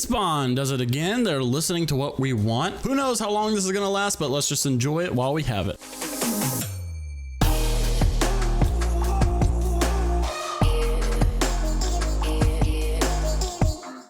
Respawn does it again. They're listening to what we want. Who knows how long this is going to last, but let's just enjoy it while we have it.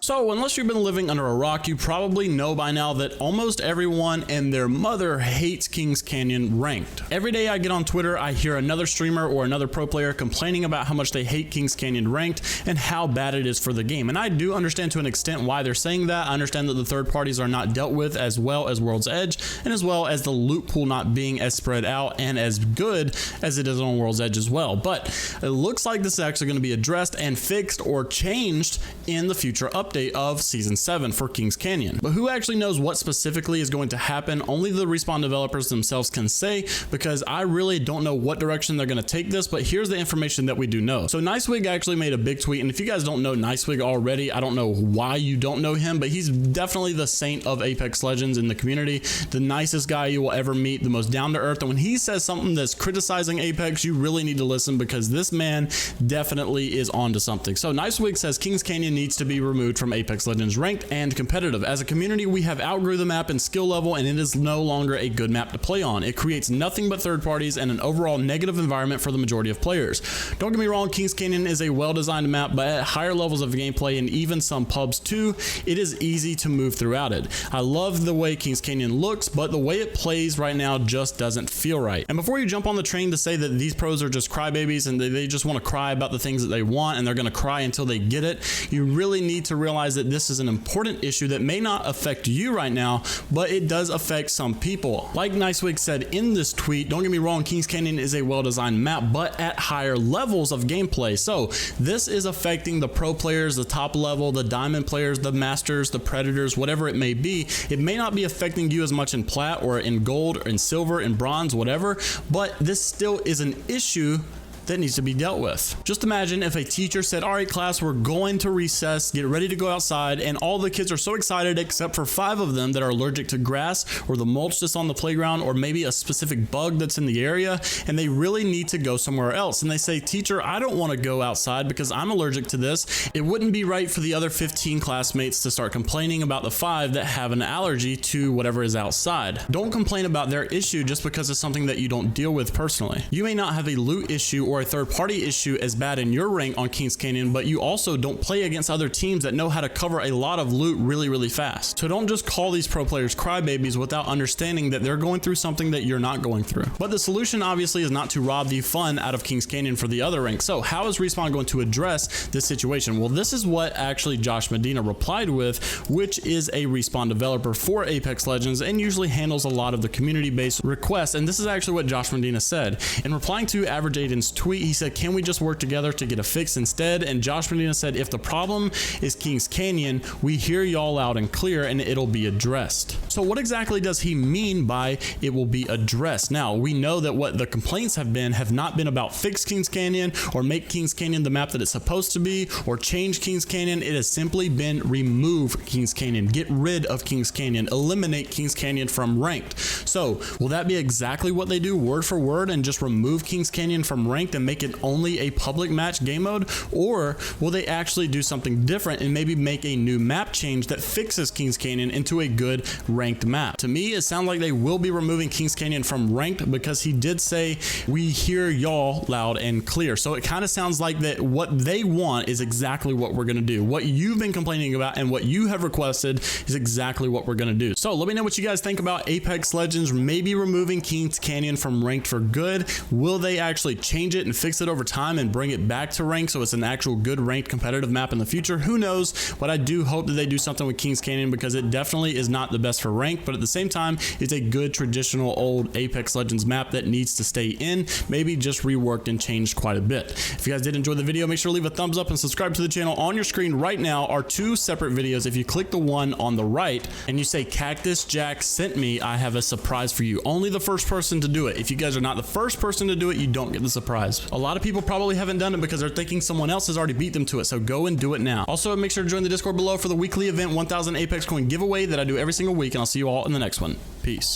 So, unless you've been living under a rock, you probably know by now that almost everyone and their mother hates Kings Canyon Ranked. Every day I get on Twitter, I hear another streamer or another pro player complaining about how much they hate Kings Canyon Ranked and how bad it is for the game. And I do understand to an extent why they're saying that. I understand that the third parties are not dealt with as well as World's Edge, and as well as the loot pool not being as spread out and as good as it is on World's Edge as well. But it looks like this is actually going to be addressed and fixed or changed in the future update of Season 7 for Kings Canyon. But who actually knows what specifically is going to happen? Only the Respawn developers themselves can say, because I really don't know what direction they're going to take this, but here's the information that we do know. So Nicewigg actually made a big tweet, and if you guys don't know Nicewigg already, I don't know why you don't know him, but he's definitely the saint of Apex Legends in the community, the nicest guy you will ever meet, the most down to earth, and when he says something that's criticizing Apex, you really need to listen, because this man definitely is onto something. So Nicewigg says Kings Canyon needs to be removed from Apex Legends Ranked and competitive. As a community, we have outgrew the map and skill level, and it is no longer a good map to play on. It creates nothing but third parties and an overall negative environment for the majority of players. Don't get me wrong, Kings Canyon is a well-designed map, but at higher levels of gameplay and even some pubs too, it is easy to move throughout it. I love the way Kings Canyon looks, but the way it plays right now just doesn't feel right. And before you jump on the train to say that these pros are just crybabies and they just want to cry about the things that they want and they're going to cry until they get it, you really need to realize that this is an important issue that may not affect you right now, but it does affect some people. Like Nicewigg said in this tweet, don't get me wrong, Kings Canyon is a well-designed map, but at higher levels of gameplay. So this is affecting the pro players, the top level, the diamond players, the masters, the predators, whatever it may be. It may not be affecting you as much in plat or in gold or in silver and bronze, whatever, but this still is an issue that needs to be dealt with. Just imagine if a teacher said, all right class, we're going to recess, get ready to go outside, and all the kids are so excited except for 5 of them that are allergic to grass or the mulch that's on the playground or maybe a specific bug that's in the area, and they really need to go somewhere else. And they say, teacher, I don't want to go outside because I'm allergic to this. It wouldn't be right for the other 15 classmates to start complaining about the 5 that have an allergy to whatever is outside. Don't complain about their issue just because it's something that you don't deal with personally. You may not have a loot issue or a third-party issue as bad in your rank on Kings Canyon, but you also don't play against other teams that know how to cover a lot of loot really fast. So don't just call these pro players crybabies without understanding that they're going through something that you're not going through. But the solution obviously is not to rob the fun out of Kings Canyon for the other ranks. So how is Respawn going to address this situation? Well, this is what actually Josh Medina replied with, which is a Respawn developer for Apex Legends and usually handles a lot of the community-based requests. And this is actually what Josh Medina said. In replying to Average Aiden's tweet, he said, can we just work together to get a fix instead? And Josh Medina said, if the problem is Kings Canyon, we hear y'all loud and clear and it'll be addressed. So what exactly does he mean by it will be addressed? Now, we know that what the complaints have not been about fix Kings Canyon or make Kings Canyon the map that it's supposed to be or change Kings Canyon. It has simply been remove Kings Canyon, get rid of Kings Canyon, eliminate Kings Canyon from ranked. So will that be exactly what they do word for word and just remove Kings Canyon from ranked and make it only a public match game mode? Or will they actually do something different and maybe make a new map change that fixes Kings Canyon into a good ranked map? To me, it sounds like they will be removing Kings Canyon from ranked because he did say, we hear y'all loud and clear. So it kind of sounds like that what they want is exactly what we're going to do. What you've been complaining about and what you have requested is exactly what we're going to do. So let me know what you guys think about Apex Legends maybe removing Kings Canyon from ranked for good. Will they actually change it and fix it over time and bring it back to rank so it's an actual good ranked competitive map in the future? Who knows? But I do hope that they do something with Kings Canyon because it definitely is not the best for rank, but at the same time, it's a good traditional old Apex Legends map that needs to stay in, maybe just reworked and changed quite a bit. If you guys did enjoy the video, make sure to leave a thumbs up and subscribe to the channel. On your screen right now are 2 separate videos. If you click the one on the right and you say Cactus Jack sent me, I have a surprise for you. Only the first person to do it. If you guys are not the first person to do it, you don't get the surprise. A lot of people probably haven't done it because they're thinking someone else has already beat them to it, so go and do it now. Also, make sure to join the Discord below for the weekly event 1000 Apex coin giveaway that I do every single week, and I'll see you all in the next one. Peace.